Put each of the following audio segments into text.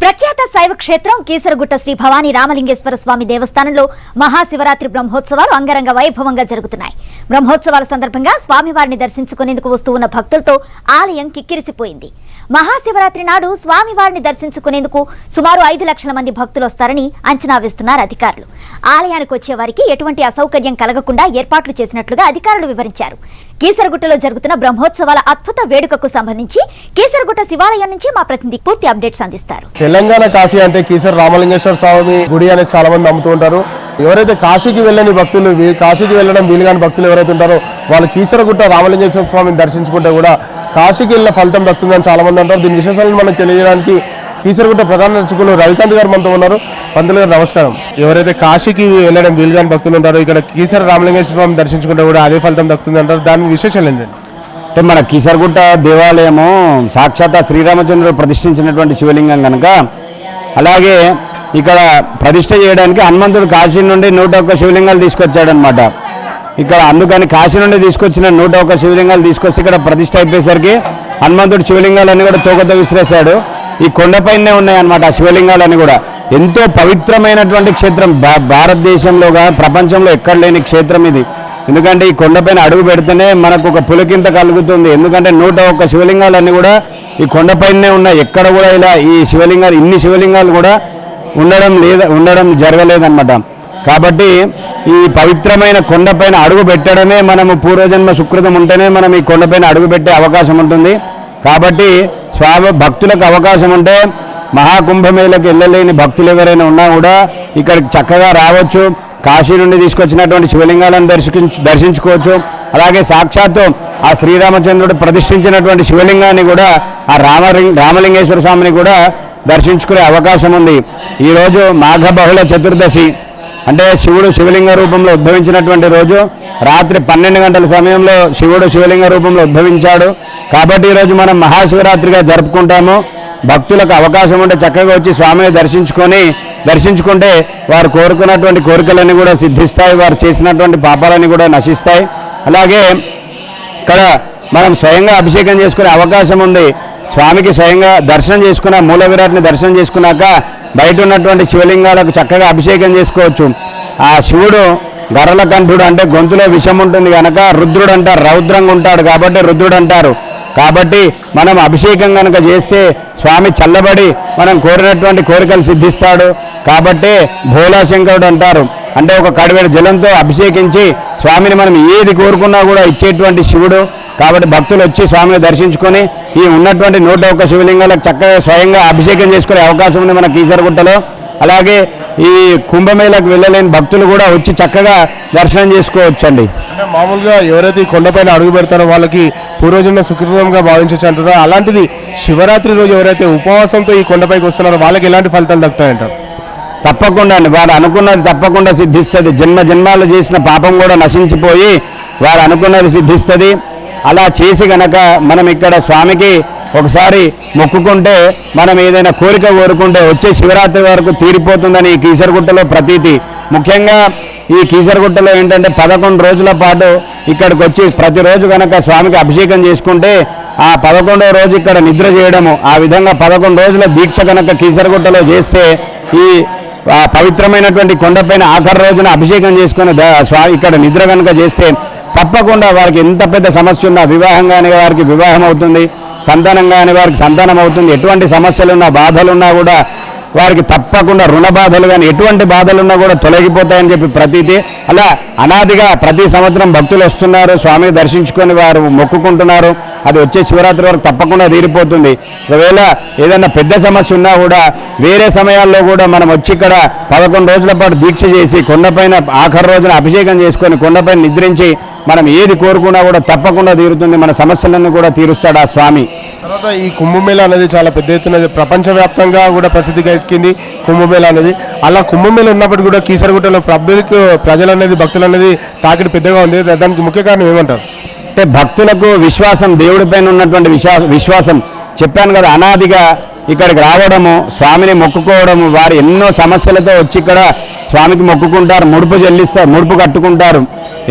ప్రఖ్యాత శైవ క్షేత్రం కీసరగుట్ట శ్రీ భవానీ రామలింగేశ్వర స్వామి దేవస్థానంలో మహాశివరాత్రి బ్రహ్మోత్సవాలు అంగరంగ వైభవంగా జరుగుతున్నాయి. బ్రహ్మోత్సవాల సందర్భంగా స్వామివారిని దర్శించుకునేందుకు వస్తూ ఉన్న భక్తులతో ఆలయం కిక్కిరిసిపోయింది. మహాశివరాత్రి నాడు స్వామివారిని దర్శించుకునేందుకు సుమారు 5 లక్షల మంది భక్తులు వస్తారని అంచనా వేస్తున్నారు అధికారులు. ఆలయానికి వచ్చే వారికి ఎటువంటి అసౌకర్యం కలగకుండా ఏర్పాట్లు చేసినట్లుగా అధికారులు వివరించారు. కీసరగుట్టలో జరుగుతున్న బ్రహ్మోత్సవాల అద్భుత వేడుకకు సంబంధించి కీసరగుట్ట శివాలయం నుంచి మా ప్రతినిధి పూర్తి అప్డేట్స్ అందిస్తారు. తెలంగాణ కాశీ అంటే కీసర రామలింగేశ్వర స్వామి గుడి అనేది చాలా మంది నమ్ముతూ ఉంటారు. ఎవరైతే కాశీకి వెళ్ళని భక్తులు, కాశీకి వెళ్ళడం వీలు కాని భక్తులు ఎవరైతే ఉంటారో వాళ్ళు కీసరగుట్ట రామలింగేశ్వర స్వామిని దర్శించుకుంటే కూడా కాశీకి వెళ్ళిన ఫలితం దక్కుతుందని చాలా మంది అంటారు. దీని విశేషాలను మనకు తెలియజేయడానికి కీసరగుట్ట ప్రధాన అర్చకులు రవికాంత్ గారు మనతో ఉన్నారు. పంతులు గారు నమస్కారం. ఎవరైతే కాశీకి వెళ్ళడం వీలు కాని భక్తులు ఉంటారో ఇక్కడ కీసర రామలింగేశ్వర స్వామిని దర్శించుకుంటే కూడా అదే ఫలితం దక్కుతుంది అంటారు. దాని విశేషాలు ఏంటండి? అంటే మన కీసరగుట్ట దేవాలయము సాక్షాత్ శ్రీరామచంద్రుడు ప్రతిష్ఠించినటువంటి శివలింగం కనుక, అలాగే ఇక్కడ ప్రతిష్ఠ చేయడానికి హనుమంతుడు కాశీ నుండి 101 శివలింగాలు తీసుకొచ్చాడనమాట. ఇక్కడ అందుకని కాశీ నుండి తీసుకొచ్చిన 101 శివలింగాలు తీసుకొచ్చి ఇక్కడ ప్రతిష్ఠ అయిపోయేసరికి హనుమంతుడు శివలింగాలన్నీ కూడా తోకతో విసిరేశాడు. ఈ కొండపైనే ఉన్నాయన్నమాట ఆ శివలింగాలన్నీ కూడా. ఎంతో పవిత్రమైనటువంటి క్షేత్రం, భారతదేశంలోగా ప్రపంచంలో ఎక్కడ లేని క్షేత్రం ఇది. ఎందుకంటే ఈ కొండపైన అడుగు పెడితేనే మనకు ఒక పులకింత కలుగుతుంది. ఎందుకంటే 101 శివలింగాలన్నీ కూడా ఈ కొండపైనే ఉన్నాయి. ఎక్కడ కూడా ఇలా ఈ శివలింగాలు, ఇన్ని శివలింగాలు కూడా ఉండడం జరగలేదన్నమాట. కాబట్టి ఈ పవిత్రమైన కొండపైన అడుగు పెట్టడమే మనము పూర్వజన్మ సుకృతం ఉంటేనే మనం ఈ కొండపైన అడుగు పెట్టే అవకాశం ఉంటుంది. కాబట్టి స్వామి భక్తులకు అవకాశం ఉంటే మహాకుంభమేళకు వెళ్ళలేని భక్తులు ఎవరైనా ఉన్నా కూడా ఇక్కడికి చక్కగా రావచ్చు. కాశీ నుండి తీసుకొచ్చినటువంటి శివలింగాలను దర్శించుకోవచ్చు. అలాగే సాక్షాత్తు ఆ శ్రీరామచంద్రుడు ప్రతిష్ఠించినటువంటి శివలింగాన్ని కూడా, ఆ రామలింగేశ్వర స్వామిని కూడా దర్శించుకునే అవకాశం ఉంది. ఈరోజు మాఘ బహుళ చతుర్దశి అంటే శివుడు శివలింగ రూపంలో ఉద్భవించినటువంటి రోజు. రాత్రి 12 గంటల సమయంలో శివుడు శివలింగ రూపంలో ఉద్భవించాడు. కాబట్టి ఈరోజు మనం మహాశివరాత్రిగా జరుపుకుంటాము. భక్తులకు అవకాశం ఉంటే చక్కగా వచ్చి స్వామిని దర్శించుకుంటే వారు కోరుకున్నటువంటి కోరికలన్నీ కూడా సిద్ధిస్తాయి, వారు చేసినటువంటి పాపాలన్నీ కూడా నశిస్తాయి. అలాగే ఇక్కడ మనం స్వయంగా అభిషేకం చేసుకునే అవకాశం ఉంది. స్వామికి స్వయంగా దర్శనం చేసుకున్న మూల విరాట్ని దర్శనం చేసుకున్నాక బయట ఉన్నటువంటి శివలింగాలకు చక్కగా అభిషేకం చేసుకోవచ్చు. ఆ శివుడు గరళ కంఠుడు అంటే గొంతులో విషం ఉంటుంది కనుక రుద్రుడు అంటారు, రౌద్రంగా ఉంటాడు కాబట్టి రుద్రుడు అంటారు. కాబట్టి మనం అభిషేకం కనుక చేస్తే స్వామి చల్లబడి మనం కోరినటువంటి కోరికలు సిద్ధిస్తాడు. కాబట్టి భోలాశంకరుడు అంటారు. అంటే ఒక కడివేడు జలంతో అభిషేకించి స్వామిని మనం ఏది కోరుకున్నా కూడా ఇచ్చేటువంటి శివుడు. కాబట్టి భక్తులు వచ్చి స్వామిని దర్శించుకొని ఈ ఉన్నటువంటి 101 శివలింగాలకు చక్కగా స్వయంగా అభిషేకం చేసుకునే అవకాశం ఉంది మన కీసరగుట్టలో. అలాగే ఈ కుంభమేళకు వెళ్ళలేని భక్తులు కూడా వచ్చి చక్కగా దర్శనం చేసుకోవచ్చండి. అంటే మామూలుగా ఎవరైతే ఈ కొండపైన అడుగు పెడతారో వాళ్ళకి పూర్వజన్మ సుకృతంగా భావించవచ్చు అంటారో, అలాంటిది శివరాత్రి రోజు ఎవరైతే ఉపవాసంతో ఈ కొండపైకి వస్తున్నారో వాళ్ళకి ఎలాంటి ఫలితాలు దక్కుతాయంటారు? తప్పకుండా అండి, వారు అనుకున్నది తప్పకుండా సిద్ధిస్తుంది. జన్మాలు చేసిన పాపం కూడా నశించిపోయి వారు అనుకున్నది సిద్ధిస్తుంది. అలా చేసి గనక మనం ఇక్కడ స్వామికి ఒకసారి మొక్కుకుంటే, మనం ఏదైనా కోరిక కోరుకుంటే వచ్చే శివరాత్రి వరకు తీరిపోతుందని ఈ కీసరగుట్టలో ప్రతీతి. ముఖ్యంగా ఈ కీసరగుట్టలో ఏంటంటే 11 రోజుల పాటు ఇక్కడికి వచ్చి ప్రతిరోజు కనుక స్వామికి అభిషేకం చేసుకుంటే ఆ 11వ రోజు ఇక్కడ నిద్ర చేయడము, ఆ విధంగా 11 రోజుల దీక్ష కనుక కీసరగుట్టలో చేస్తే ఈ పవిత్రమైనటువంటి కొండపైన ఆఖరి రోజున అభిషేకం చేసుకుని ఇక్కడ నిద్ర కనుక చేస్తే తప్పకుండా వారికి ఎంత పెద్ద సమస్య ఉన్నా, వివాహం కాని వారికి వివాహం అవుతుంది, సంతానం కాని వారికి సంతానం అవుతుంది. ఎటువంటి సమస్యలున్నా బాధలున్నా కూడా వారికి తప్పకుండా రుణ బాధలు కానీ ఎటువంటి బాధలున్నా కూడా తొలగిపోతాయని చెప్పి ప్రతీతి. అలా అనాదిగా ప్రతి సంవత్సరం భక్తులు వస్తున్నారు, స్వామిని దర్శించుకొని వారు మొక్కుకుంటున్నారు. అది వచ్చే శివరాత్రి వరకు తప్పకుండా తీరిపోతుంది. ఒకవేళ ఏదైనా పెద్ద సమస్య ఉన్నా కూడా వేరే సమయాల్లో కూడా మనం వచ్చి ఇక్కడ 11 రోజుల పాటు దీక్ష చేసి కొండపైన ఆఖరి రోజున అభిషేకం చేసుకొని కొండపైన నిద్రించి మనం ఏది కోరుకున్నా కూడా తప్పకుండా తీరుతుంది. మన సమస్యలన్నీ కూడా తీరుస్తాడు ఆ స్వామి. తర్వాత ఈ కుంభమేళ అనేది చాలా పెద్ద ఎత్తున ప్రపంచవ్యాప్తంగా కూడా ప్రసిద్ధిగా ఎక్కింది కుంభమేళ అనేది. అలా కుంభమేళ ఉన్నప్పటికీ కూడా కీసరగుట్టలో ప్రజలు అనేది భక్తులు అనేది తాకిడి పెద్దగా ఉంది. దానికి ముఖ్య కారణం ఏమంటారు? అంటే భక్తులకు విశ్వాసం, దేవుడిపైన ఉన్నటువంటి విశ్వాసం. చెప్పాను కదా, అనాదిగా ఇక్కడికి రావడము, స్వామిని మొక్కుకోవడము, వారు ఎన్నో సమస్యలతో వచ్చి ఇక్కడ స్వామికి మొక్కుకుంటారు, ముడుపు కట్టుకుంటారు.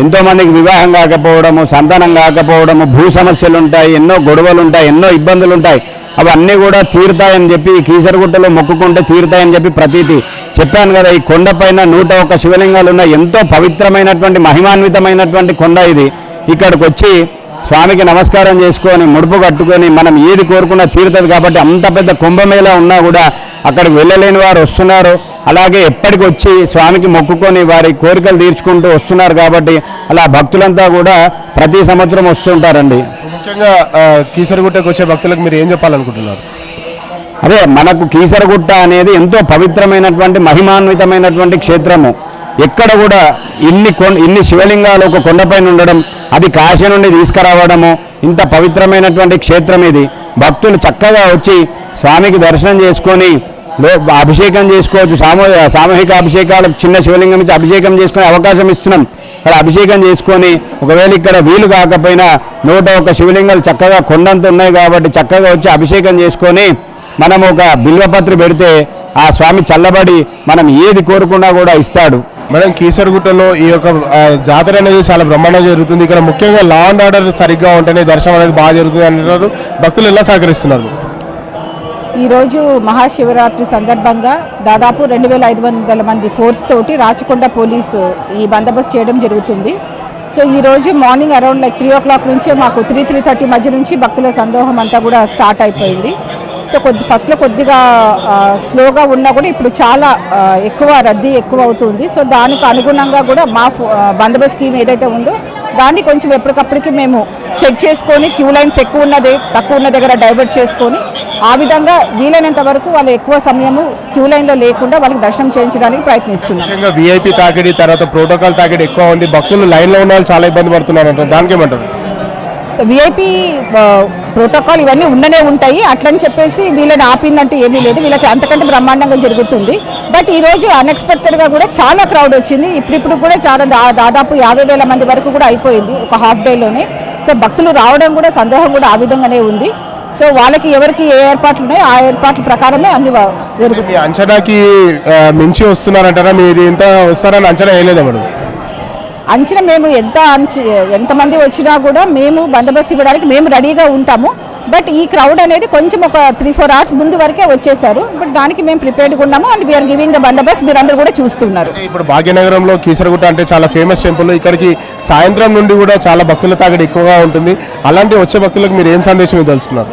ఎంతోమందికి వివాహం కాకపోవడము, సంతానం కాకపోవడము, భూ సమస్యలు ఉంటాయి, ఎన్నో గొడవలు ఉంటాయి, ఎన్నో ఇబ్బందులు ఉంటాయి. అవన్నీ కూడా తీరుతాయని చెప్పి ఈ కీసరగుట్టలో మొక్కుకుంటే తీరుతాయని చెప్పి ప్రతీతి చెప్పాను కదా. ఈ కొండపైన 101 శివలింగాలు ఉన్న ఎంతో పవిత్రమైనటువంటి మహిమాన్వితమైనటువంటి కొండ ఇది. ఇక్కడికి వచ్చి స్వామికి నమస్కారం చేసుకొని ముడుపు కట్టుకొని మనం ఏది కోరుకున్నా తీరుతుంది. కాబట్టి అంత పెద్ద కుంభమేళ ఉన్నా కూడా అక్కడికి వెళ్ళలేని వారు వస్తున్నారు. అలాగే ఎప్పటికి వచ్చి స్వామికి మొక్కుకొని వారి కోరికలు తీర్చుకుంటూ వస్తున్నారు. కాబట్టి అలా భక్తులంతా కూడా ప్రతి సంవత్సరం వస్తుంటారండి. ముఖ్యంగా కీసరగుట్టకు వచ్చే భక్తులకు మీరు ఏం చెప్పాలనుకుంటున్నారు? అదే మనకు కీసరగుట్ట అనేది ఎంతో పవిత్రమైనటువంటి మహిమాన్వితమైనటువంటి క్షేత్రము. ఎక్కడ కూడా ఇన్ని శివలింగాలు ఒక కొండపైన ఉండడం, అది కాశీ నుండి తీసుకురావడము, ఇంత పవిత్రమైనటువంటి క్షేత్రం ఇది. భక్తులు చక్కగా వచ్చి స్వామికి దర్శనం చేసుకొని అభిషేకం చేసుకోవచ్చు. సామూహిక అభిషేకాలు చిన్న శివలింగం నుంచి అభిషేకం చేసుకునే అవకాశం ఇస్తున్నాం. ఇక్కడ అభిషేకం చేసుకొని ఒకవేళ ఇక్కడ వీలు కాకపోయినా 101 శివలింగాలు చక్కగా కొండంత ఉన్నాయి కాబట్టి చక్కగా వచ్చి అభిషేకం చేసుకొని మనం ఒక బిల్వపత్రి పెడితే ఆ స్వామి చల్లబడి మనం ఏది కోరుకున్నా కూడా ఇస్తాడు. మేడం, కీసరగుట్టలో ఈ యొక్క జాతర అనేది చాలా బ్రహ్మాండంగా జరుగుతుంది. ఇక్కడ ముఖ్యంగా లా అండ్ ఆర్డర్ సరిగ్గా ఉంటేనే దర్శనం అనేది బాగా జరుగుతుంది అంటున్నారు. భక్తులు ఎలా సహకరిస్తున్నారు? ఈరోజు మహాశివరాత్రి సందర్భంగా దాదాపు 2500 మంది ఫోర్స్ తోటి రాచకొండ పోలీసు ఈ బందోబస్తు చేయడం జరుగుతుంది. సో ఈరోజు మార్నింగ్ అరౌండ్ 3 o'clock నుంచే మాకు 3:30 మధ్య నుంచి భక్తుల సందోహం అంతా కూడా స్టార్ట్ అయిపోయింది. సో ఫస్ట్లో కొద్దిగా స్లోగా ఉన్నా కూడా ఇప్పుడు చాలా ఎక్కువ రద్దీ ఎక్కువ అవుతుంది. సో దానికి అనుగుణంగా కూడా మా బందోబస్తు స్కీమ్ ఏదైతే ఉందో దాన్ని కొంచెం ఎప్పటికప్పటికి మేము సెట్ చేసుకొని క్యూ లైన్స్ ఎక్కువ ఉన్నది తక్కువ ఉన్న దగ్గర డైవర్ట్ చేసుకొని ఆ విధంగా వీలైనంత వరకు వాళ్ళు ఎక్కువ సమయము క్యూ లైన్లో లేకుండా వాళ్ళకి దర్శనం చేయించడానికి ప్రయత్నిస్తున్నాం. ముఖ్యంగా వీఐపీ తాకిడి తర్వాత ప్రోటోకాల్ తాకిడి ఎక్కువ ఉంది. భక్తులు లైన్లో ఉన్న వాళ్ళు చాలా ఇబ్బంది పడుతున్నారు అంటారు. దానికి ఏమంటారు? సో వీఐపీ ప్రోటోకాల్ ఇవన్నీ ఉండనే ఉంటాయి. అట్లని చెప్పేసి వీళ్ళని ఆపిందంటూ ఏమీ లేదు. వీళ్ళకి అంతకంటే బ్రహ్మాండంగా జరుగుతుంది. బట్ ఈరోజు అన్ఎక్స్పెక్టెడ్గా కూడా చాలా క్రౌడ్ వచ్చింది. ఇప్పుడు కూడా చాలా దాదాపు 50,000 మంది వరకు కూడా అయిపోయింది ఒక హాఫ్ డేలోనే. సో భక్తులు రావడం కూడా సందేహం కూడా ఆ విధంగానే ఉంది. సో వాళ్ళకి ఎవరికి ఏ ఏర్పాట్లు ఉన్నాయో ఆ ఏర్పాట్ల ప్రకారమే అన్ని జరుగుతుంది. అంచనాకి మించి వస్తున్నారంటారా? మీరు ఇంత వస్తారని అంచనా వేయలేదా మేడం? అంచనా మేము ఎంతమంది వచ్చినా కూడా మేము బందోబస్తు ఇవ్వడానికి మేము రెడీగా ఉంటాము. బట్ ఈ క్రౌడ్ అనేది కొంచెం ఒక 3-4 hours ముందు వరకే వచ్చేసారు. బట్ దానికి మేము ప్రిపేర్డ్గా ఉన్నాము అండ్ వీఆర్ గివింగ్ ద బందోబస్తు. మీరందరూ కూడా చూస్తున్నారు. ఇప్పుడు భాగ్యనగరంలో కీసరగుట్ట అంటే చాలా ఫేమస్ టెంపుల్. ఇక్కడికి సాయంత్రం నుండి కూడా చాలా భక్తుల తాకిడి ఎక్కువగా ఉంటుంది. అలాంటి వచ్చే భక్తులకు మీరు ఏం సందేశం ఇవ్వదలుచుకున్నారు?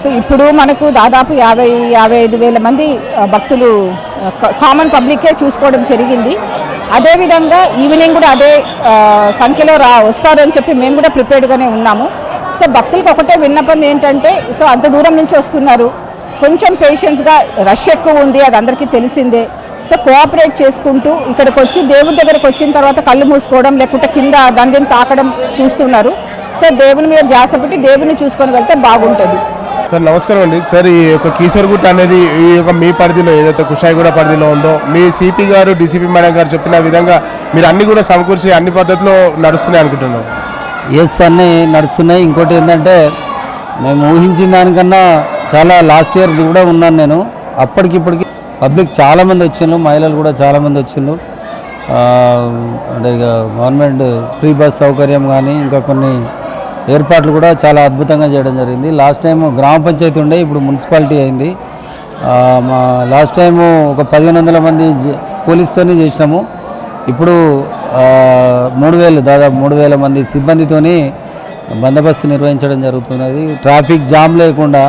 సో ఇప్పుడు మనకు దాదాపు 50-55,000 మంది భక్తులు కామన్ పబ్లిక్కే చూసుకోవడం జరిగింది. అదేవిధంగా ఈవినింగ్ కూడా అదే సంఖ్యలో వస్తారు అని చెప్పి మేము కూడా ప్రిపేర్డ్గానే ఉన్నాము. సో భక్తులకు ఒకటే విన్నపం ఏంటంటే, సో అంత దూరం నుంచి వస్తున్నారు, కొంచెం పేషెన్స్గా, రష్ ఎక్కువ ఉంది, అది అందరికీ తెలిసిందే. సో కోఆపరేట్ చేసుకుంటూ ఇక్కడికి వచ్చి దేవుని దగ్గరకు వచ్చిన తర్వాత కళ్ళు మూసుకోవడం లేకుంటే కింద దండని తాకడం చూస్తున్నారు. సో దేవుని మీద ధ్యాస పెట్టి దేవుని చూసుకొని వెళ్తే బాగుంటుంది. సార్ నమస్కారం అండి. సార్ ఈ యొక్క కీసరగుట్ట అనేది ఈ యొక్క మీ పరిధిలో ఏదైతే కుషాయిగూడ పరిధిలో ఉందో మీ సిపి గారు డీసీపీ మేడం గారు చెప్పిన విధంగా మీరు అన్ని కూడా సమకూర్చి అన్ని పద్ధతిలో నడుస్తున్నాయి అనుకుంటున్నాం? ఎస్, అన్నీ నడుస్తున్నాయి. ఇంకోటి ఏంటంటే మేము ఊహించిన దానికన్నా చాలా లాస్ట్ ఇయర్ కూడా ఉన్నాను నేను. అప్పటికిప్పటికి పబ్లిక్ చాలామంది వచ్చిండ్రు, మహిళలు కూడా చాలామంది వచ్చిండ్రు. అంటే ఇక గవర్నమెంట్ ఫ్రీ బస్ సౌకర్యం కానీ ఇంకా కొన్ని ఏర్పాట్లు కూడా చాలా అద్భుతంగా చేయడం జరిగింది. లాస్ట్ టైం గ్రామ పంచాయతీ ఉండే, ఇప్పుడు మున్సిపాలిటీ అయింది. మా లాస్ట్ టైము ఒక 1500 మంది పోలీస్తోనే చేసినాము. ఇప్పుడు 3000 దాదాపు 3000 మంది సిబ్బందితోని బందోబస్తు నిర్వహించడం జరుగుతున్నది. ట్రాఫిక్ జామ్ లేకుండా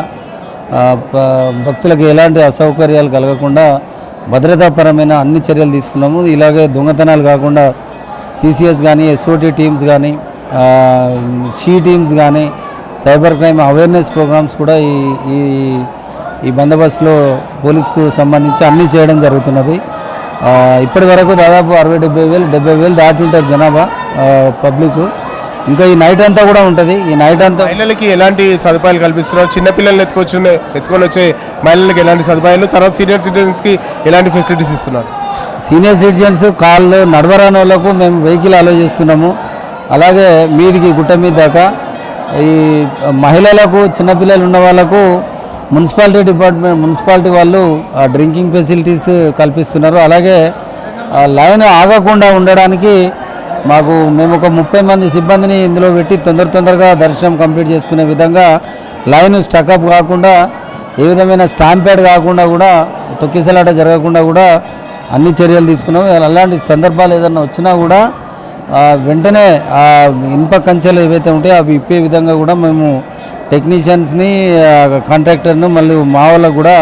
భక్తులకు ఎలాంటి అసౌకర్యాలు కలగకుండా భద్రతాపరమైన అన్ని చర్యలు తీసుకున్నాము. ఇలాగే దొంగతనాలు కాకుండా సిసిఎస్ కానీ ఎస్ఓటీ టీమ్స్ కానీ షీ టీమ్స్ కానీ సైబర్ క్రైమ్ అవేర్నెస్ ప్రోగ్రామ్స్ కూడా ఈ బందోబస్తులో పోలీసుకు సంబంధించి అన్నీ చేయడం జరుగుతున్నది. ఇప్పటి వరకు దాదాపు 60-70,000 దాటి ఉంటారు జనాభా పబ్లిక్. ఇంకా ఈ నైట్ అంతా కూడా ఉంటుంది. ఈ నైట్ అంతా మహిళలకి ఎలాంటి సదుపాయాలు కల్పిస్తున్నారు? చిన్నపిల్లల్ని ఎత్తుకొని వచ్చే మహిళలకు ఎలాంటి సదుపాయాలు, తర్వాత సీనియర్ సిటిజన్స్కి ఎలాంటి ఫెసిలిటీస్ ఇస్తున్నారు? సీనియర్ సిటిజన్స్, కాళ్ళు నడవరాని వాళ్ళకు మేము వెహికల్ అలో చేస్తున్నాము. అలాగే మీదికి గుట్ట మీద దాకా ఈ మహిళలకు, చిన్నపిల్లలు ఉన్న వాళ్ళకు మున్సిపాలిటీ వాళ్ళు డ్రింకింగ్ ఫెసిలిటీస్ కల్పిస్తున్నారు. అలాగే లైన్ ఆగకుండా ఉండడానికి మేము ఒక 30 మంది సిబ్బందిని ఇందులో పెట్టి తొందరగా దర్శనం కంప్లీట్ చేసుకునే విధంగా లైన్ స్టకప్ కాకుండా, ఏ విధమైన స్టాంపేడ్ కాకుండా కూడా, తొక్కిసలాట జరగకుండా కూడా అన్ని చర్యలు తీసుకున్నాం. అలాంటి సందర్భాలు ఏదైనా వచ్చినా కూడా వెంటనే ఆ ఇనుప కంచెలు ఏవైతే ఉంటాయో అవి ఇప్పే విధంగా కూడా మేము టెక్నీషియన్స్ని, కాంట్రాక్టర్ను, మళ్ళీ మా వాళ్ళకు కూడా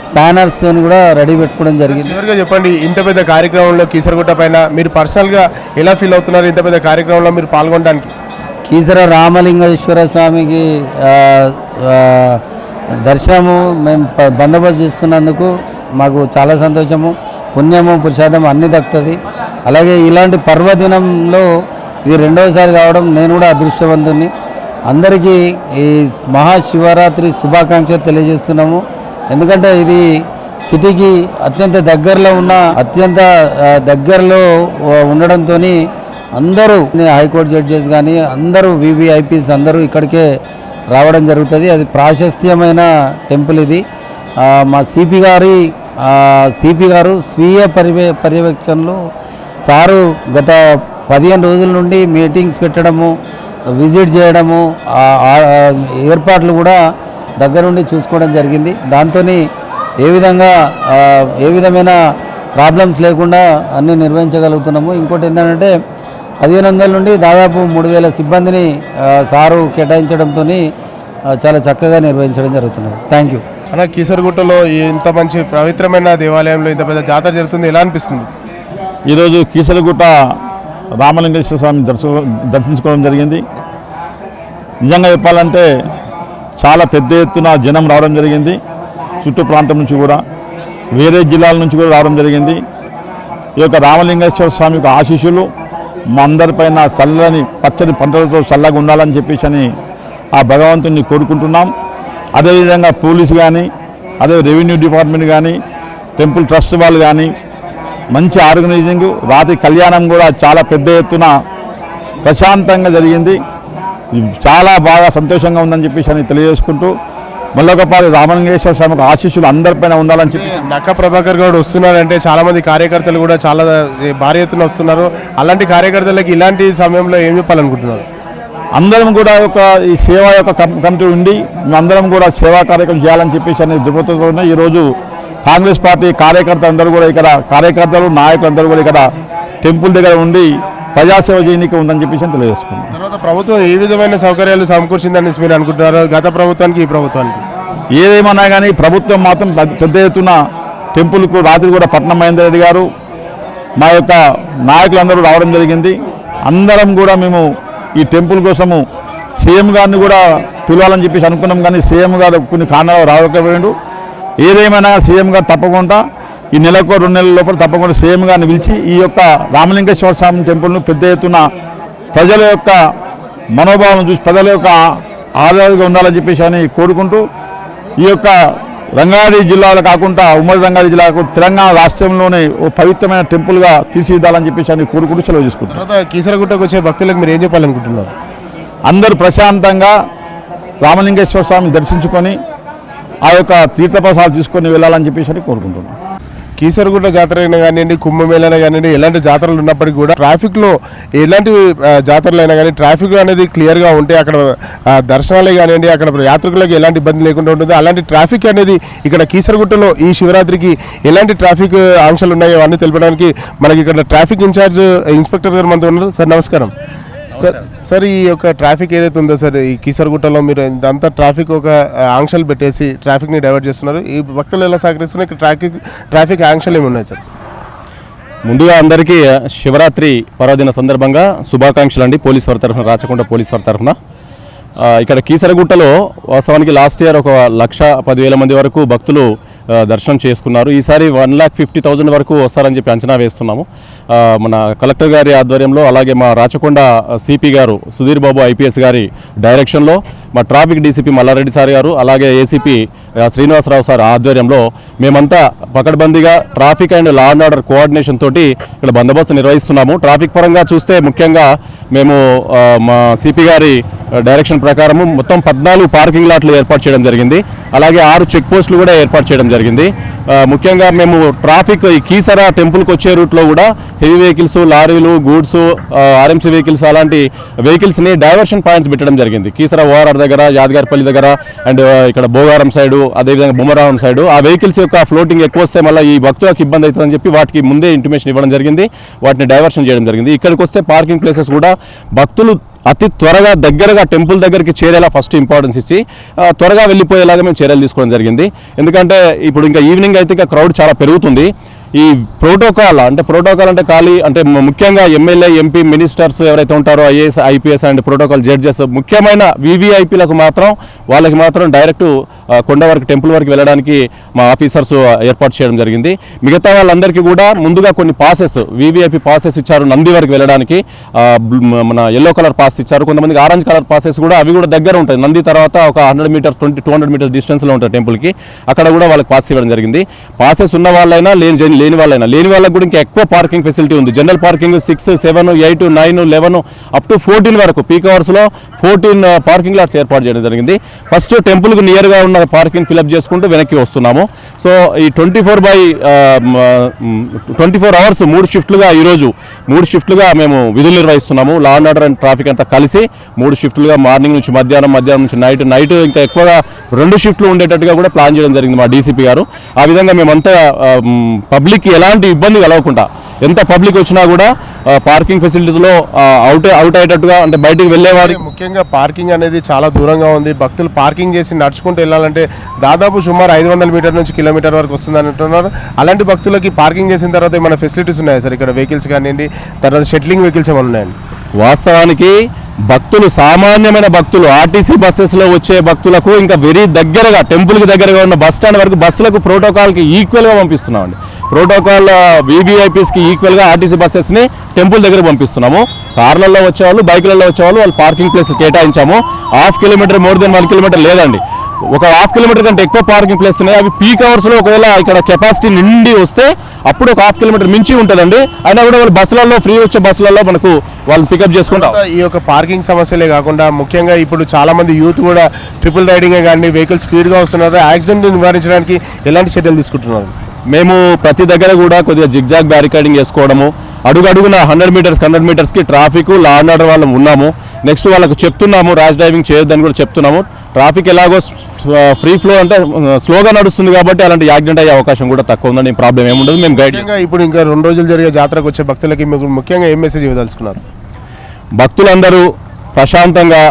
స్పానర్స్తో కూడా రెడీ పెట్టుకోవడం జరిగింది. చివరిగా చెప్పండి, ఇంత పెద్ద కార్యక్రమంలో కీసరగుట్ట పైన మీరు పర్సనల్గా ఎలా ఫీల్ అవుతున్నారు? ఇంత పెద్ద కార్యక్రమంలో మీరు పాల్గొనడానికి కీసర రామలింగేశ్వర స్వామికి దర్శనము మేము బందోబస్తు చేస్తున్నందుకు మాకు చాలా సంతోషము, పుణ్యము, పురుషార్థం అన్నీ దక్కుతుంది. అలాగే ఇలాంటి పర్వదినంలో ఇది రెండవసారి కావడం నేను కూడా అదృష్టవంతుని. అందరికీ ఈ మహాశివరాత్రి శుభాకాంక్షలు తెలియజేస్తున్నాము. ఎందుకంటే ఇది సిటీకి అత్యంత దగ్గరలో ఉండడంతో అందరూ హైకోర్టు జడ్జెస్ కానీ అందరూ వివిఐపీస్ అందరూ ఇక్కడికే రావడం జరుగుతుంది. అది ప్రాశస్త్యమైన టెంపుల్ ఇది. మా సిపి గారు స్వీయ పర్యవేక్షణలో సారు గత 15 రోజుల నుండి మీటింగ్స్ పెట్టడము, విజిట్ చేయడము, ఏర్పాట్లు కూడా దగ్గరుండి చూసుకోవడం జరిగింది. దాంతో ఏ విధమైన ప్రాబ్లమ్స్ లేకుండా అన్నీ నిర్వహించగలుగుతున్నాము. ఇంకోటి ఏంటంటే 1500 నుండి దాదాపు 3000 సిబ్బందిని సారు కేటాయించడంతో చాలా చక్కగా నిర్వహించడం జరుగుతున్నది. Thank you. అన్న, కీసరగుట్టలో ఇంత మంచి పవిత్రమైన దేవాలయంలో ఇంత పెద్ద జాతర జరుగుతుంది, ఎలా అనిపిస్తుంది? ఈరోజు కీసరగుట్ట రామలింగేశ్వర స్వామి దర్శించుకోవడం జరిగింది. నిజంగా చెప్పాలంటే చాలా పెద్ద ఎత్తున జనం రావడం జరిగింది. చుట్టూ ప్రాంతం నుంచి కూడా, వేరే జిల్లాల నుంచి కూడా రావడం జరిగింది. ఈ యొక్క రామలింగేశ్వర స్వామి యొక్క ఆశీస్సులు మా అందరిపైన చల్లని పచ్చని పంటలతో చల్లగా ఉండాలని చెప్పేసి అని ఆ భగవంతుని కోరుకుంటున్నాం. అదేవిధంగా పోలీసు కానీ, అదే రెవెన్యూ డిపార్ట్మెంట్ కానీ, టెంపుల్ ట్రస్ట్ వాళ్ళు కానీ మంచి ఆర్గనైజింగ్, రాత్రి కళ్యాణం కూడా చాలా పెద్ద ఎత్తున ప్రశాంతంగా జరిగింది. చాలా బాగా సంతోషంగా ఉందని చెప్పేసి అని తెలియజేసుకుంటూ మల్లొకపారి రామలింగేశ్వర స్వామికి ఆశీస్సులు అందరిపైన ఉండాలని చెప్పి నక్క ప్రభాకర్ గౌడ్ వస్తున్నారంటే చాలామంది కార్యకర్తలు కూడా చాలా భారీ ఎత్తున వస్తున్నారు. అలాంటి కార్యకర్తలకి ఇలాంటి సమయంలో ఏం చెప్పాలనుకుంటున్నారు? అందరం కూడా ఈ సేవా యొక్క కమిటీ ఉండి అందరం కూడా సేవా కార్యక్రమం చేయాలని చెప్పేసి అనే దృక్పథంతో ఈరోజు కాంగ్రెస్ పార్టీ కార్యకర్తలందరూ కూడా ఇక్కడ, కార్యకర్తలు, నాయకులందరూ కూడా ఇక్కడ టెంపుల్ దగ్గర ఉండి ప్రజాసేవ చేయడానికి ఉందని చెప్పేసి తెలియజేసుకున్నాం. తర్వాత ప్రభుత్వం ఏ విధమైన సౌకర్యాలు సమకూర్చిందని మీరు అనుకుంటున్నారు? గత ప్రభుత్వానికి ఈ ప్రభుత్వానికి ఏదేమన్నా కానీ ప్రభుత్వం మాత్రం పెద్ద ఎత్తున టెంపుల్కు రాత్రి కూడా పట్నం మహేందర్ రెడ్డి గారు, మా యొక్క నాయకులందరూ రావడం జరిగింది. అందరం కూడా మేము ఈ టెంపుల్ కోసము సీఎం గారిని కూడా పిలవాలని చెప్పేసి అనుకున్నాం, కానీ సీఎం గారు కొన్ని కారణాలు రాకపోయాడు. ఏదేమైనా సీఎం గారు తప్పకుండా ఈ నెలకు 2 నెలల లోపల తప్పకుండా సీఎం గారిని పిలిచి ఈ యొక్క రామలింగేశ్వర స్వామి టెంపుల్ను పెద్ద ఎత్తున ప్రజల యొక్క మనోభావం చూసి ప్రజల యొక్క ఆదరణగా ఉండాలని చెప్పేసి అని కోరుకుంటూ ఈ యొక్క రంగారెడ్డి జిల్లాలో కాకుండా ఉమ్మడి రంగారెడ్డి జిల్లాకు తెలంగాణ రాష్ట్రంలోనే ఓ పవిత్రమైన టెంపుల్గా తీర్చిదిద్దాలని చెప్పేసి అని కోరుకుంటూ సెలవు తీసుకుంటారు. తర్వాత కీసరగుట్టకు వచ్చే భక్తులకు మీరు ఏం చెప్పాలనుకుంటున్నారు? అందరూ ప్రశాంతంగా రామలింగేశ్వర స్వామిని దర్శించుకొని ఆ యొక్క తీర్థప్రసాదాలు తీసుకొని వెళ్ళాలని చెప్పేసి అని కోరుకుంటున్నాం. కీసరగుట్ట జాతర అయినా కానివ్వండి, కుంభమేళైనా కానివ్వండి, ఎలాంటి జాతరలు ఉన్నప్పటికీ కూడా ట్రాఫిక్లో ఎలాంటి జాతరలు అయినా కానీ ట్రాఫిక్ అనేది క్లియర్గా ఉంటే అక్కడ దర్శనాలే కానివ్వండి, అక్కడ యాత్రికులకు ఎలాంటి ఇబ్బంది లేకుండా ఉంటుంది. అలాంటి ట్రాఫిక్ అనేది ఇక్కడ కీసరగుట్టలో ఈ శివరాత్రికి ఎలాంటి ట్రాఫిక్ ఆంక్షలు ఉన్నాయో అన్నీ తెలపడానికి మనకి ఇక్కడ ట్రాఫిక్ ఇన్ఛార్జ్ ఇన్స్పెక్టర్ గారు మనతో ఉన్నారు. సార్ నమస్కారం. సార్ ఈ యొక్క ట్రాఫిక్ ఏదైతే ఉందో సార్, ఈ కీసరగుట్టలో మీరు ఇదంతా ట్రాఫిక్ ఒక ఆంక్షలు పెట్టేసి ట్రాఫిక్ని డైవర్ట్ చేస్తున్నారు, ఈ భక్తులు ఎలా సహకరిస్తున్నారు? ఇక్కడ ట్రాఫిక్ ఆంక్షలు ఏమి ఉన్నాయి సార్? ముందుగా అందరికీ శివరాత్రి పర్వదిన సందర్భంగా శుభాకాంక్షలు అండి. పోలీస్ వారి తరఫున, రాచకొండ పోలీస్ వారి తరఫున. ఇక్కడ కీసరగుట్టలో వాస్తవానికి లాస్ట్ ఇయర్ 1,10,000 మంది వరకు భక్తులు దర్శనం చేసుకున్నారు. ఈసారి 1,50,000 వరకు వస్తారని చెప్పి అంచనా వేస్తున్నాము. మన కలెక్టర్ గారి ఆధ్వర్యంలో, అలాగే మా రాచకొండ సిపి గారు సుధీర్ బాబు ఐపీఎస్ గారి డైరెక్షన్లో, మా ట్రాఫిక్ డీసీపీ మల్లారెడ్డి సార్ గారు, అలాగే ఏసీపీ శ్రీనివాసరావు సార్ ఆధ్వర్యంలో మేమంతా పకడ్బందీగా traffic and law and order coordination తోటి ఇక్కడ బందోబస్తు నిర్వహిస్తున్నాము. ట్రాఫిక్ పరంగా చూస్తే ముఖ్యంగా మేము మా సిపి గారి డైరెక్షన్ ప్రకారము మొత్తం 14 పార్కింగ్ లాట్లు ఏర్పాటు చేయడం జరిగింది. అలాగే 6 చెక్ పోస్టులు కూడా ఏర్పాటు చేయడం జరిగింది. ముఖ్యంగా మేము ట్రాఫిక్ ఈ కీసర టెంపుల్కి వచ్చే రూట్లో కూడా హెవీ వెహికల్స్, లారీలు, గూడ్స్, ఆర్ఎంసీ వెహికల్స్ అలాంటి వెహికల్స్ని డైవర్షన్ పాయింట్స్ పెట్టడం జరిగింది. కీసర ఓఆర్ఆర్ దగ్గర, యాదగారిపల్లి దగ్గర అండ్ ఇక్కడ భోగారం సైడు, అదేవిధంగా బొమ్మరావం సైడు ఆ వెహికల్స్ యొక్క ఫ్లోటింగ్ ఎక్కువ వస్తే మళ్ళీ ఈ భక్తులకు ఇబ్బంది అవుతుందని చెప్పి వాటికి ముందే ఇంటిమేషన్ ఇవ్వడం జరిగింది. వాటిని డైవర్షన్ చేయడం జరిగింది. ఇక్కడికి వస్తే పార్కింగ్ ప్లేసెస్ కూడా భక్తులు అతి త్వరగా దగ్గరగా టెంపుల్ దగ్గరికి చేరేలా ఫస్ట్ ఇంపార్టెన్స్ ఇచ్చి త్వరగా వెళ్ళిపోయేలాగా మేము చర్యలు తీసుకోవడం జరిగింది. ఎందుకంటే ఇప్పుడు ఇంకా ఈవినింగ్ అయితే ఇంకా క్రౌడ్ చాలా పెరుగుతుంది. ఈ ప్రోటోకాల్ అంటే ఖాళీ అంటే ముఖ్యంగా ఎమ్మెల్యే, ఎంపీ, మినిస్టర్స్ ఎవరైతే ఉంటారో IAS, IPS and protocol judges ముఖ్యమైన వీవీఐపీలకు వాళ్ళకి మాత్రం డైరెక్ట్ కొండ వరకు టెంపుల్ వరకు వెళ్ళడానికి మా ఆఫీసర్స్ ఏర్పాటు చేయడం జరిగింది. మిగతా వాళ్ళందరికీ కూడా ముందుగా కొన్ని పాసెస్, వీవీఐపీ పాసెస్ ఇచ్చారు నంది వరకు వెళ్ళడానికి. మన ఎల్లో కలర్ పాస్ ఇచ్చారు. కొంతమందికి ఆరెంజ్ కలర్ పాసెస్ కూడా, అవి కూడా దగ్గర ఉంటాయి. నంది తర్వాత ఒక 100 మీటర్స్ 200 మీటర్స్ డిస్టెన్స్లో ఉంటాయి టెంపుల్కి. అక్కడ కూడా వాళ్ళకి పాస్ ఇవ్వడం జరిగింది. పాసెస్ ఉన్న వాళ్ళైనా లేని వాళ్ళకి కూడా ఇంకా ఎక్కువ పార్కింగ్ ఫెసిలిటీ ఉంది. జనరల్ పార్కింగ్ 6, 7, 8, 9, 11 అప్ టు 14 వరకు పీక్ అవర్స్లో 14 పార్కింగ్ లాట్స్ ఏర్పాటు చేయడం జరిగింది. ఫస్ట్ టెంపుల్కి నియర్గా ఉన్న పార్కింగ్ ఫిలప్ చేసుకుంటూ వెనక్కి వస్తున్నాము. సో ఈ 24 అవర్స్ 3 షిఫ్ట్లుగా ఈరోజు 3 షిఫ్ట్లుగా మేము విధులు నిర్వహిస్తున్నాము. Law and order and traffic అంతా కలిసి 3 షిఫ్ట్లుగా మార్నింగ్ నుంచి మధ్యాహ్నం నుంచి నైట్ ఇంకా ఎక్కువగా 2 షిఫ్ట్లు ఉండేటట్టుగా కూడా ప్లాన్ చేయడం జరిగింది మా డీసీపీ గారు. ఆ విధంగా మేమంతా పబ్లిక్కి ఎలాంటి ఇబ్బంది కలగకుండా, ఎంత పబ్లిక్ వచ్చినా కూడా పార్కింగ్ ఫెసిలిటీస్లో అవుట్ అయ్యేటట్టుగా, అంటే బయటికి వెళ్ళేవారు. ముఖ్యంగా పార్కింగ్ అనేది చాలా దూరంగా ఉంది. భక్తులు పార్కింగ్ చేసి నడుచుకుంటూ వెళ్ళాలంటే దాదాపు సుమారు 500 మీటర్ నుంచి కిలోమీటర్ వరకు వస్తుందని అంటున్నారు. అలాంటి భక్తులకి పార్కింగ్ చేసిన తర్వాత ఏమైనా ఫెసిలిటీస్ ఉన్నాయా సార్? ఇక్కడ వెహికల్స్ కానివ్వండి, తర్వాత షటిలింగ్ వెహికల్స్ ఏమైనా ఉన్నాయండి? వాస్తవానికి భక్తులు, సామాన్యమైన భక్తులు, ఆర్టీసీ బస్సెస్లో వచ్చే భక్తులకు ఇంకా వెరీ దగ్గరగా టెంపుల్కి దగ్గరగా ఉన్న బస్ స్టాండ్ వరకు బస్సులకు ప్రోటోకాల్కి ఈక్వల్గా పంపిస్తున్నామండి. ప్రోటోకాల్ వీవీఐపీస్కి ఈక్వల్గా ఆర్టీసీ బస్సెస్ని టెంపుల్ దగ్గర పంపిస్తున్నాము. కార్లలో వచ్చేవాళ్ళు, బైకులలో వచ్చేవాళ్ళు వాళ్ళు పార్కింగ్ ప్లేస్ కేటాయించాము. 1/2 కిలోమీటర్, మోర్ దెన్ 1 కిలోమీటర్ లేదండి, ఒక 1/2 కిలోమీటర్ కంటే ఎక్కువ పార్కింగ్ ప్లేస్ ఉన్నాయి. అవి పీక్ అవర్స్లో ఒకవేళ ఇక్కడ కెపాసిటీ నిండి వస్తే అప్పుడు ఒక 1/2 కిలోమీటర్ మించి ఉంటుందండి. అయినా కూడా వాళ్ళు బస్సులలో, ఫ్రీ వచ్చే బస్సులలో మనకు వాళ్ళు పికప్ చేసుకుంటాం. ఈ యొక్క పార్కింగ్ సమస్యలే కాకుండా ముఖ్యంగా ఇప్పుడు చాలా మంది యూత్ కూడా ట్రిపుల్ రైడింగ్ కానీ వెహికల్ స్పీడ్గా వస్తున్నారు. యాక్సిడెంట్ నివారించడానికి ఎలాంటి చర్యలు తీసుకుంటున్నారు? మేము ప్రతి దగ్గర కూడా కొద్దిగా జిగ్జాగ్ బ్యారికేడింగ్ చేసుకోవడము, అడుగడుగున 100 మీటర్స్కి ట్రాఫిక్, లా అండ్ ఆర్డర్ వాళ్ళం ఉన్నాము. నెక్స్ట్ వాళ్ళకు చెప్తున్నాము ర్యాష్ డ్రైవింగ్ చేయొద్దని కూడా చెప్తున్నాము. ట్రాఫిక్ ఎలాగో ఫ్రీ ఫ్లో అంటే స్లోగా నడుస్తుంది కాబట్టి అలాంటి యాక్సిడెంట్ అయ్యే అవకాశం కూడా తక్కువ ఉందని ప్రాబ్లం ఏముండదు. మేము గైడ్ ఇప్పుడు ఇంకా 2 రోజులు జరిగే జాతరకు వచ్చే భక్తులకి మీకు ముఖ్యంగా ఏం మెసేజ్ ఇవ్వదలుచుకున్నారు? భక్తులందరూ ప్రశాంతంగా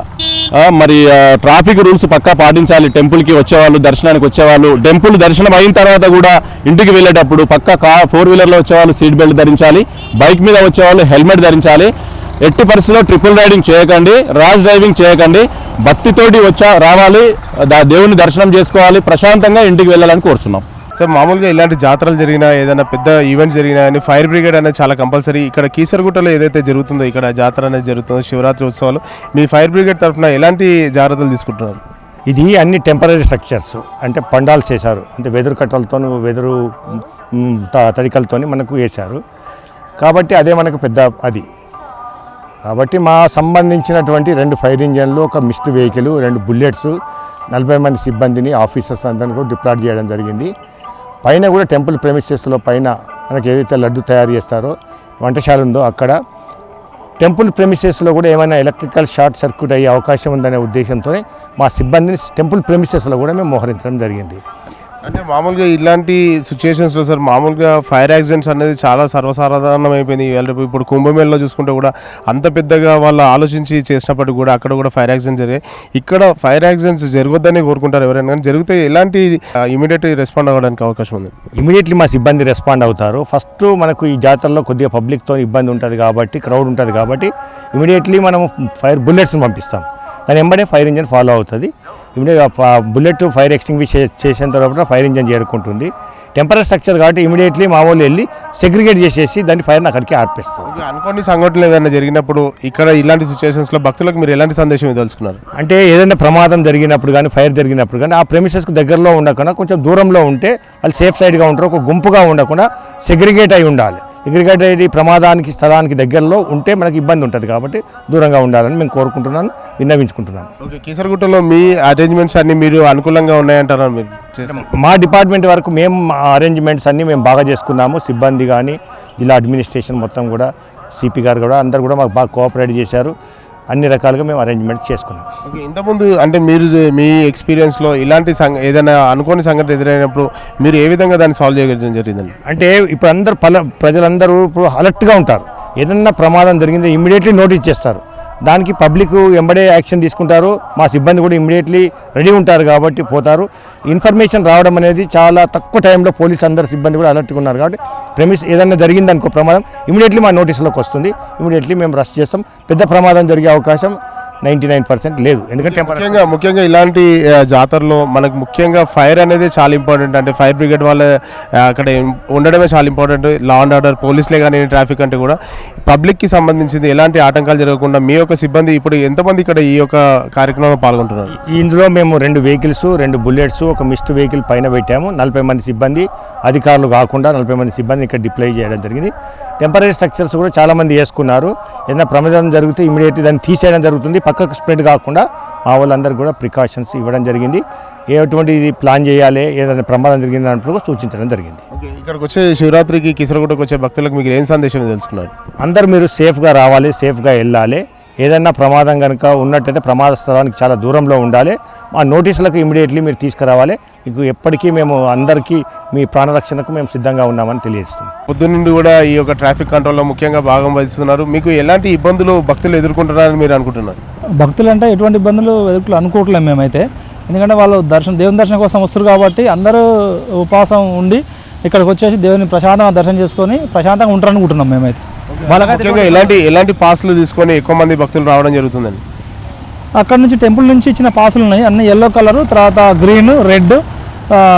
మరి ట్రాఫిక్ రూల్స్ పక్కా పాటించాలి. టెంపుల్కి వచ్చేవాళ్ళు, దర్శనానికి వచ్చేవాళ్ళు, టెంపుల్ దర్శనం అయిన తర్వాత కూడా ఇంటికి వెళ్ళేటప్పుడు పక్కా 4 వీలర్లో వచ్చేవాళ్ళు సీట్ బెల్ట్ ధరించాలి, బైక్ మీద వచ్చేవాళ్ళు హెల్మెట్ ధరించాలి. ఎట్టి పరిస్థితుల్లో ట్రిపుల్ రైడింగ్ చేయకండి, ర్యాష్ డ్రైవింగ్ చేయకండి. భక్తితోటి రావాలి, దేవుని దర్శనం చేసుకోవాలి, ప్రశాంతంగా ఇంటికి వెళ్ళాలని కోరుచున్నాం. సార్, మామూలుగా ఇలాంటి జాతరలు జరిగినా, ఏదైనా పెద్ద ఈవెంట్స్ జరిగినా అని ఫైర్ బ్రిగేడ్ అనేది చాలా కంపల్సరీ. ఇక్కడ కీసరగుట్టలో ఏదైతే జరుగుతుందో, ఇక్కడ జాతర అనేది జరుగుతుందో, శివరాత్రి ఉత్సవాలు, మీ ఫైర్ బ్రిగేడ్ తరఫున ఎలాంటి జాగ్రత్తలు తీసుకుంటున్నారు? ఇది అన్ని టెంపరీ స్ట్రక్చర్స్, అంటే పండాలు చేశారు, అంటే వెదురు కట్టలతో, వెదురు తడికలతో మనకు వేశారు. కాబట్టి అదే మనకు పెద్ద అది. కాబట్టి మా సంబంధించినటువంటి 2 ఫైర్ ఇంజన్లు, ఒక మిస్ట్ వెహికల్, 2 బుల్లెట్స్, 40 మంది సిబ్బందిని, ఆఫీసర్స్ అందరినీ కూడా డిప్లాయ్ చేయడం జరిగింది. పైన కూడా టెంపుల్ ప్రెమిసెస్లో పైన మనకి ఏదైతే లడ్డు తయారు చేస్తారో వంటశాల ఉందో అక్కడ టెంపుల్ ప్రెమిసెస్లో కూడా ఏమైనా ఎలక్ట్రికల్ షార్ట్ సర్క్యూట్ అయ్యే అవకాశం ఉందనే ఉద్దేశంతో మా సిబ్బందిని టెంపుల్ ప్రెమిసెస్లో కూడా మేము మోహరించడం జరిగింది. అంటే మామూలుగా ఇలాంటి సిచ్యుయేషన్స్లో సార్, మామూలుగా ఫైర్ యాక్సిడెంట్స్ అనేది చాలా సర్వసాధారణం అయిపోయింది. ఇప్పుడు కుంభమేళలో చూసుకుంటే కూడా అంత పెద్దగా వాళ్ళు ఆలోచించి చేసినప్పటికీ కూడా అక్కడ కూడా ఫైర్ యాక్సిడెంట్స్ జరిగాయి. ఇక్కడ ఫైర్ యాక్సిడెంట్స్ జరగొద్దని కోరుకుంటారు ఎవరైనా, కానీ జరిగితే ఎలాంటి ఇమీడియట్ రెస్పాండ్ అవ్వడానికి అవకాశం ఉంది? ఇమీడియట్లీ మా సిబ్బంది రెస్పాండ్ అవుతారు. ఫస్ట్ మనకు ఈ జాతరలో కొద్దిగా పబ్లిక్తో ఇబ్బంది ఉంటుంది కాబట్టి, క్రౌడ్ ఉంటుంది కాబట్టి ఇమీడియట్లీ మనం ఫైర్ బుల్లెట్స్ని పంపిస్తాం. దాని వెంబడే ఫైర్ ఇంజన్ ఫాలో అవుతుంది. ఇమీడియట్గా బుల్లెట్ ఫైర్ ఎక్స్టింగ్విష్ చేసిన తర్వాత ఫైర్ ఇంజన్ చేరుకుంటుంది. టెంపరీ స్ట్రక్చర్ కాబట్టి ఇమీడియట్లీ మా వాళ్ళు వెళ్ళి సెగ్రిగేట్ చేసేసి దాన్ని ఫైర్ని అక్కడికి ఆర్పేస్తాం. అనుకోని సంఘటనలు ఏదైనా జరిగినప్పుడు ఇక్కడ ఇలాంటి సిచ్యువేషన్స్లో భక్తులకు మీరు ఎలాంటి సందేశం ఇవ్వదలుచుకున్నారు? అంటే ఏదైనా ప్రమాదం జరిగినప్పుడు కానీ, ఫైర్ జరిగినప్పుడు కానీ ఆ ప్రెమిసెస్కి దగ్గరలో ఉండకుండా కొంచెం దూరంలో ఉంటే వాళ్ళు సేఫ్ సైడ్గా ఉంటారు. ఒక గుంపుగా ఉండకుండా సెగ్రిగేట్ అయి ఉండాలి. ఎగ్రిగేటరీ ప్రమాదానికి స్థలానికి దగ్గరలో ఉంటే మనకి ఇబ్బంది ఉంటుంది కాబట్టి దూరంగా ఉండాలని మేము కోరుకుంటున్నాను, విన్నవించుకుంటున్నాను. ఓకే, కీసరగుట్టలో మీ అరేంజ్మెంట్స్ అన్ని మీరు అనుకూలంగా ఉన్నాయంటారా? మీరు మా డిపార్ట్మెంట్ వరకు మేము అరేంజ్మెంట్స్ అన్నీ మేము బాగా చేసుకున్నాము. సిబ్బంది కానీ జిల్లా అడ్మినిస్ట్రేషన్ మొత్తం కూడా సిపి గారు కూడా అందరు కూడా మాకు బాగా కోఆపరేట్ చేశారు. అన్ని రకాలుగా మేము అరేంజ్మెంట్ చేసుకున్నాం. ఓకే, ఇంతకుముందు అంటే మీరు మీ ఎక్స్పీరియన్స్లో ఇలాంటి ఏదైనా అనుకోని సంఘటన ఎదురైనప్పుడు మీరు ఏ విధంగా దాన్ని సాల్వ్ చేయడం జరిగిందండి? అంటే ఇప్పుడు అందరు ప్రజలందరూ ఇప్పుడు అలర్ట్గా ఉంటారు. ఏదన్నా ప్రమాదం జరిగిందో ఇమ్మీడియట్లీ నోటీస్ చేస్తారు. దానికి పబ్లిక్ ఎంబడే యాక్షన్ తీసుకుంటారు. మా సిబ్బంది కూడా ఇమ్మీడియట్లీ రెడీ ఉంటారు కాబట్టి పోతారు. ఇన్ఫర్మేషన్ రావడం అనేది చాలా తక్కువ టైంలో పోలీస్ అందరు సిబ్బంది కూడా అలర్ట్గా ఉన్నారు కాబట్టి ప్రెమిస్ ఏదైనా జరిగిందనుకో ప్రమాదం ఇమ్మీడియట్లీ మా నోటీసులోకి వస్తుంది. ఇమ్మీడియట్లీ మేము రష్ చేస్తాం. పెద్ద ప్రమాదం జరిగే అవకాశం 99% లేదు. ఎందుకంటే ముఖ్యంగా ఇలాంటి జాతరలో మనకు ముఖ్యంగా ఫైర్ అనేది చాలా ఇంపార్టెంట్. అంటే ఫైర్ బ్రిగేడ్ వాళ్ళ అక్కడ ఉండడమే చాలా ఇంపార్టెంట్. లా అండ్ ఆర్డర్ పోలీసులే కానీ ట్రాఫిక్ అంటే కూడా పబ్లిక్కి సంబంధించింది ఎలాంటి ఆటంకాలు జరగకుండా మీ యొక్క సిబ్బంది ఇప్పుడు ఎంతమంది ఇక్కడ ఈ యొక్క కార్యక్రమంలో పాల్గొంటున్నారు? ఇందులో మేము 2 వెహికల్స్, 2 బుల్లెట్స్, ఒక మిస్ట్ వెహికల్ పైన పెట్టాము. 40 మంది సిబ్బంది, అధికారులు కాకుండా 40 మంది సిబ్బంది ఇక్కడ డిప్లాయ్ చేయడం జరిగింది. టెంపరీ స్ట్రక్చర్స్ కూడా చాలామంది వేసుకున్నారు. ఏదైనా ప్రమాదం జరిగితే ఇమీడియట్లీ దాన్ని తీసేయడం జరుగుతుంది. పక్కకు స్ప్రెడ్ కాకుండా మా వాళ్ళందరూ కూడా ప్రికాషన్స్ ఇవ్వడం జరిగింది. ఎటువంటి ఇది ప్లాన్ చేయాలి, ఏదైనా ప్రమాదం జరిగింది అన్నప్పుడు సూచించడం జరిగింది. ఓకే, ఇక్కడికి వచ్చే శివరాత్రికి కీసరగుట్టకు వచ్చే భక్తులకు మీకు ఏం సందేశం తెలుసుకున్నారు? అందరూ మీరు సేఫ్గా రావాలి, సేఫ్గా వెళ్ళాలి. ఏదైనా ప్రమాదం కనుక ఉన్నట్టయితే ప్రమాద స్థలానికి చాలా దూరంలో ఉండాలి. మా నోటీసులకు ఇమీడియట్లీ మీరు తీసుకురావాలి. మీకు ఎప్పటికీ మేము అందరికీ మీ ప్రాణరక్షణకు మేము సిద్ధంగా ఉన్నామని తెలియజేస్తున్నాం. పొద్దున్నుండి కూడా ఈ యొక్క ట్రాఫిక్ కంట్రోల్లో ముఖ్యంగా భాగం వహిస్తున్నారు. మీకు ఎలాంటి ఇబ్బందులు భక్తులు ఎదుర్కొంటున్నారని మీరు అనుకుంటున్నారు? భక్తులు అంటే ఎటువంటి ఇబ్బందులు అనుకోవట్లేము మేమైతే. ఎందుకంటే వాళ్ళు దేవుని దర్శనం కోసం వస్తారు కాబట్టి అందరూ ఉపవాసం ఉండి ఇక్కడికి వచ్చేసి దేవుని ప్రశాంతంగా దర్శనం చేసుకొని ప్రశాంతంగా ఉంటారనుకుంటున్నాం మేమైతే. ముఖ్యంగా ఎలాంటి పాస్లు తీసుకొని ఎక్కువ మంది భక్తులు రావడం జరుగుతుందండి? అక్కడ నుంచి టెంపుల్ నుంచి ఇచ్చిన పాసులు ఉన్నాయి. అన్ని ఎల్లో కలర్, తర్వాత గ్రీన్, రెడ్,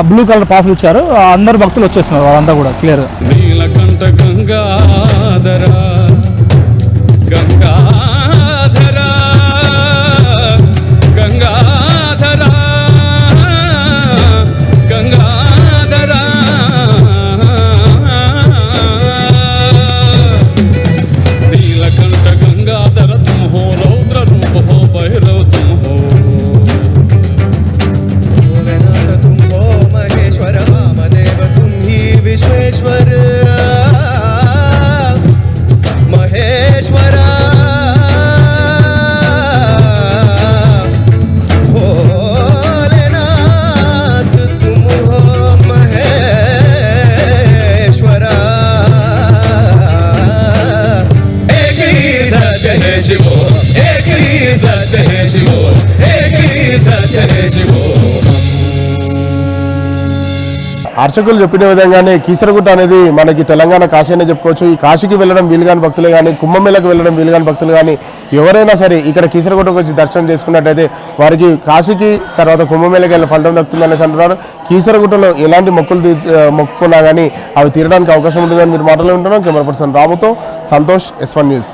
బ్లూ కలర్ పాసులు ఇచ్చారు. అందరు భక్తులు వచ్చేస్తున్నారు వాళ్ళంతా కూడా క్లియర్. నీలకంఠ గంగాధర గంగాధర గంగాధర గంగాధర నీలకంఠ గంగాధర తుమ్ హో రౌద్ర రూప హో భైరవ తుమ్ హో तुम हो महेश्वर वामदेव तुम ही विश्वेश्वर महेश्वरा भोलेनाथ तुम हो महेश्वरा एक ही सत्य है शिवो एक ही सत्य है शिवो एक ही सत्य है शिवो. అర్చకులు చెప్పిన విధంగానే కీసరగుట్ట అనేది మనకి తెలంగాణ కాశీ అనే చెప్పుకోవచ్చు. ఈ కాశీకి వెళ్ళడం వీలుగాని భక్తులు కానీ, కుంభమేళకు వెళ్ళడం వీలుగాని భక్తులు కానీ ఎవరైనా సరే ఇక్కడ కీసరగుట్టకు వచ్చి దర్శనం చేసుకున్నట్టయితే వారికి కాశీకి తర్వాత కుంభమేళకి వెళ్ళిన ఫలితం దక్కుతుందనేసి అంటున్నారు. కీసరగుట్టలో ఎలాంటి మొక్కుకున్నా కానీ అవి తీరడానికి అవకాశం ఉంటుందని మీరు మాటలు ఉంటున్నాం. కెమెరా పర్సన్ రాముతో సంతోష్, S1 న్యూస్.